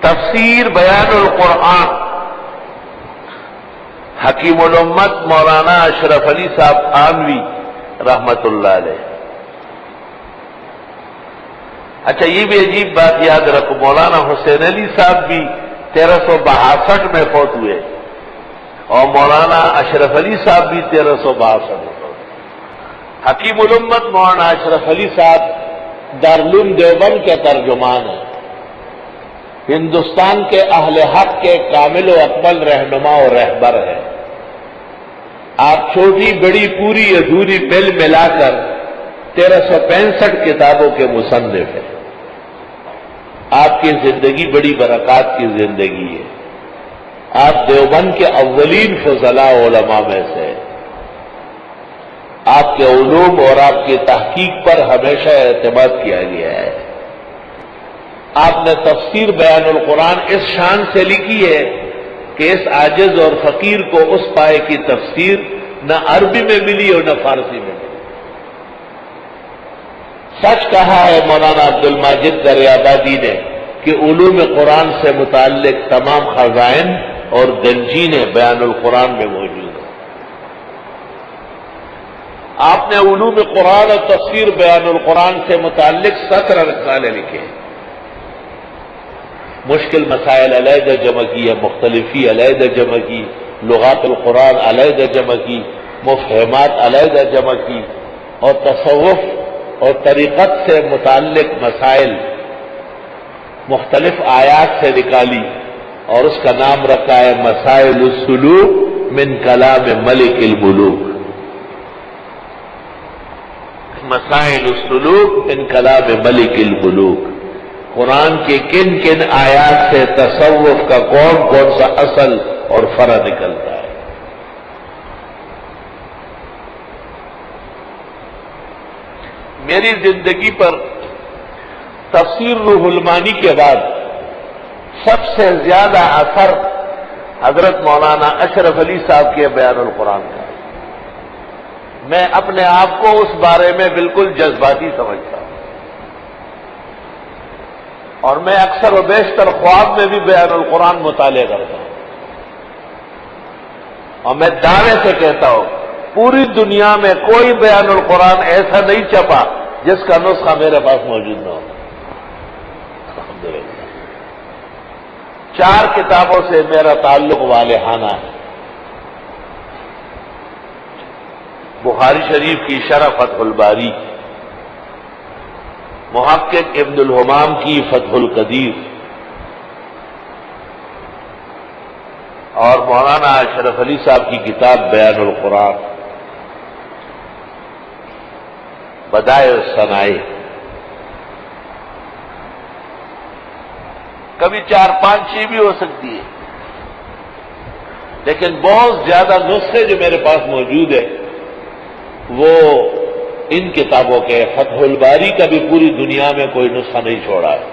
تفسیر بیان القرآن حکیم الامت مولانا اشرف علی صاحب تھانوی رحمت اللہ علیہ. اچھا یہ بھی عجیب بات یاد رکھو، مولانا حسین علی صاحب بھی 1362 میں فوت ہوئے اور مولانا اشرف علی صاحب بھی 1362 میں. حکیم الامت مولانا اشرف علی صاحب دارالعلوم دیوبند کے ترجمان ہیں، ہندوستان کے اہل حق کے کامل و اکمل رہنما اور رہبر ہیں. آپ چھوٹی بڑی پوری ادھوری مل ملا کر 1365 کتابوں کے مصنف ہیں. آپ کی زندگی بڑی برکات کی زندگی ہے. آپ دیوبند کے اولین فضلاء علماء میں سے. آپ کے علوم اور آپ کی تحقیق پر ہمیشہ اعتماد کیا گیا ہے. آپ نے تفسیر بیان القرآن اس شان سے لکھی ہے کہ اس عاجز اور فقیر کو اس پائے کی تفسیر نہ عربی میں ملی اور نہ فارسی میں ملی. سچ کہا ہے مولانا عبد الماجد دریابادی نے کہ علوم قرآن سے متعلق تمام خزائن اور گنجینیں بیان القرآن میں موجود ہیں. آپ نے علوم قرآن اور تفسیر بیان القرآن سے متعلق 17 رسالے لکھے. مشکل مسائل علیحدہ جمع کی ہے، مختلفی علیحدہ جمع کی، لغات القرآن علیحدہ جمع کی، مفہمات علیحدہ جمع کی، اور تصوف اور طریقت سے متعلق مسائل مختلف آیات سے نکالی اور اس کا نام رکھا ہے مسائل السلوک من کلام ملک الملوک. مسائل السلوک من کلام ملک الملوک. قرآن کے کن کن آیات سے تصوف کا کون کون سا اصل اور فرع نکلتا ہے. میری زندگی پر تفسیر روح المانی کے بعد سب سے زیادہ اثر حضرت مولانا اشرف علی صاحب کے بیان القرآن کا. میں اپنے آپ کو اس بارے میں بالکل جذباتی سمجھتا ہوں اور میں اکثر و بیشتر خواب میں بھی بیان القرآن مطالعہ کرتا ہوں اور میں دعوے سے کہتا ہوں پوری دنیا میں کوئی بیان القرآن ایسا نہیں چھپا جس کا نسخہ میرے پاس موجود نہ ہو. الحمدللہ 4 کتابوں سے میرا تعلق والہانہ ہے. بخاری شریف کی شرح فتح الباری، محقق ابن الحمام کی فتح القدیر، اور مولانا اشرف علی صاحب کی کتاب بیان القرآن، بدائع الصنائع. کبھی 4-5-6 بھی ہو سکتی ہے، لیکن بہت زیادہ نسخے جو میرے پاس موجود ہے وہ ان کتابوں کے. فتح الباری کا بھی پوری دنیا میں کوئی نسخہ نہیں چھوڑا ہے،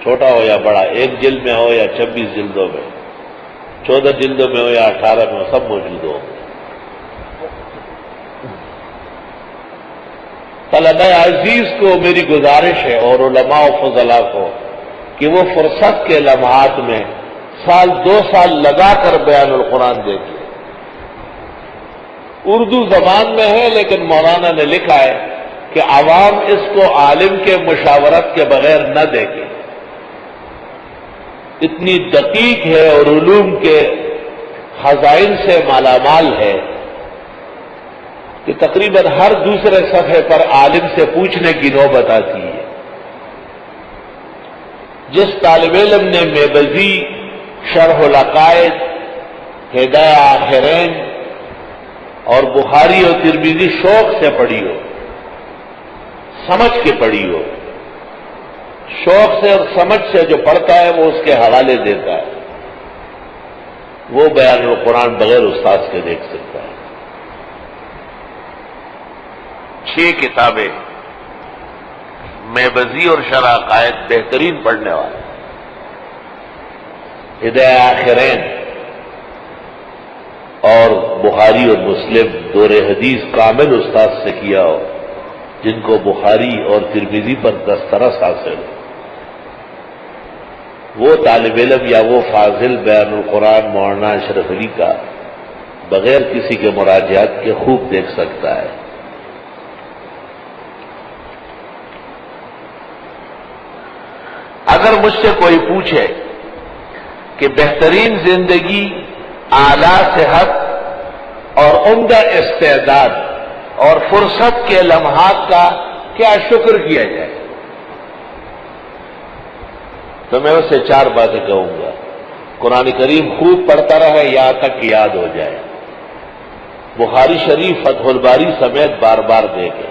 چھوٹا ہو یا بڑا، 1 جلد میں ہو یا 26 جلدوں میں، 14 جلدوں میں ہو یا 18 میں ہو، سب موجود ہو. طلبہ عزیز کو میری گزارش ہے اور علماء و فضلاء کو کہ وہ فرصت کے لمحات میں 1-2 سال لگا کر بیان القرآن دیکھیں. اردو زبان میں ہے لیکن مولانا نے لکھا ہے کہ عوام اس کو عالم کے مشاورت کے بغیر نہ دیکھے. اتنی دقیق ہے اور علوم کے خزائن سے مالا مال ہے کہ تقریباً ہر دوسرے صفحے پر عالم سے پوچھنے کی نوبت آتی ہے. جس طالب علم نے میبزی، شرح العقائد، ہدایہ آخرین اور بخاری اور ترمذی شوق سے پڑھی ہو، سمجھ کے پڑھی ہو، شوق سے اور سمجھ سے جو پڑھتا ہے وہ اس کے حوالے دیتا ہے، وہ بیان القرآن بغیر استاذ کے دیکھ سکتا ہے. 6 کتابیں میبزی اور شرح عقائد بہترین پڑھنے والے، ہدایہ آخرین اور بخاری اور مسلم دور حدیث کامل استاد سے کیا ہو، جن کو بخاری اور ترمذی پر دسترس حاصل ہو. وہ طالب علم یا وہ فاضل بیان القرآن مولانا اشرف علی کا بغیر کسی کے مراجعات کے خوب دیکھ سکتا ہے۔ اگر مجھ سے کوئی پوچھے کہ بہترین زندگی، اعلیٰ صحت اور عمدہ استعداد اور فرصت کے لمحات کا کیا شکر کیا جائے، تو میں اسے 4 باتیں کہوں گا۔ قرآن کریم خوب پڑھتا رہے یہاں تک کہ یاد ہو جائے، بخاری شریف فتح الباری سمیت بار بار دیکھے،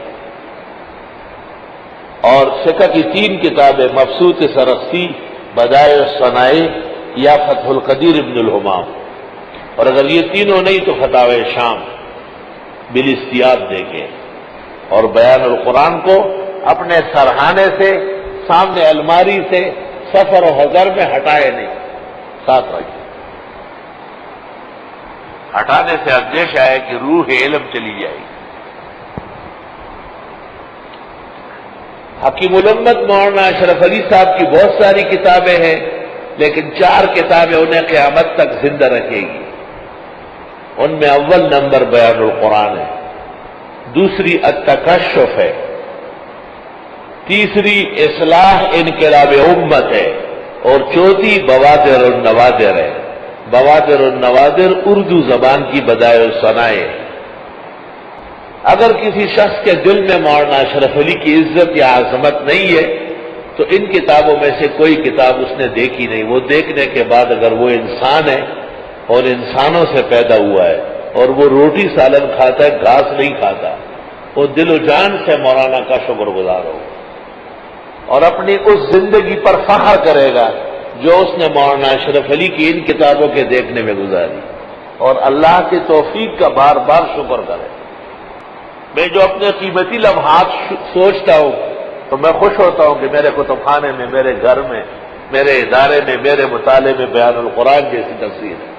اور فقہ کی 3 کتابیں مبسوط سرخسی، بدائع الصنائع یا فتح القدیر ابن الحمام، اور اگر یہ تینوں نہیں تو فتاوی شام بالاستیاب دیکھیں، اور بیان القرآن کو اپنے سرہانے سے، سامنے الماری سے، سفر و حضر میں ہٹائے نہیں، ساتھ رکھیں۔ ہٹانے سے اندیشہ ہے کہ روح علم چلی جائے گی۔ حکیم الامت مولانا اشرف علی صاحب کی بہت ساری کتابیں ہیں، لیکن 4 کتابیں انہیں قیامت تک زندہ رکھے گی۔ ان میں اول نمبر بیان القرآن ہے، دوسری التکشف ہے، تیسری اصلاح انقلاب امت ہے، اور چوتھی بوادر النوادر ہے۔ بوادر النوادر اردو زبان کی بدائع الصنائع ہے۔ اگر کسی شخص کے دل میں مولانا اشرف علی کی عزت یا عظمت نہیں ہے تو ان کتابوں میں سے کوئی کتاب اس نے دیکھی نہیں۔ وہ دیکھنے کے بعد اگر وہ انسان ہے اور انسانوں سے پیدا ہوا ہے اور وہ روٹی سالن کھاتا ہے، گھاس نہیں کھاتا، وہ دل و جان سے مولانا کا شکر گزار ہوگا اور اپنی اس زندگی پر فخر کرے گا جو اس نے مولانا اشرف علی کی ان کتابوں کے دیکھنے میں گزاری، اور اللہ کی توفیق کا بار بار شکر کرے۔ میں جو اپنے قیمتی لمحات سوچتا ہوں تو میں خوش ہوتا ہوں کہ میرے کتب خانے میں، میرے گھر میں، میرے ادارے میں، میرے مطالعے میں بیان القرآن جیسی تفسیر ہے۔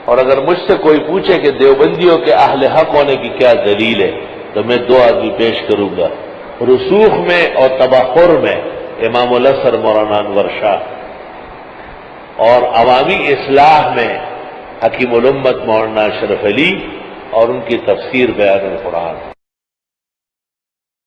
اور اگر مجھ سے کوئی پوچھے کہ دیوبندیوں کے اہل حق ہونے کی کیا دلیل ہے تو میں 2 آدمی پیش کروں گا۔ رسوخ میں اور تبحر میں امام الازہر مولانا انور شاہ، اور عوامی اصلاح میں حکیم الامت مولانا اشرف علی اور ان کی تفسیر بیان القرآن۔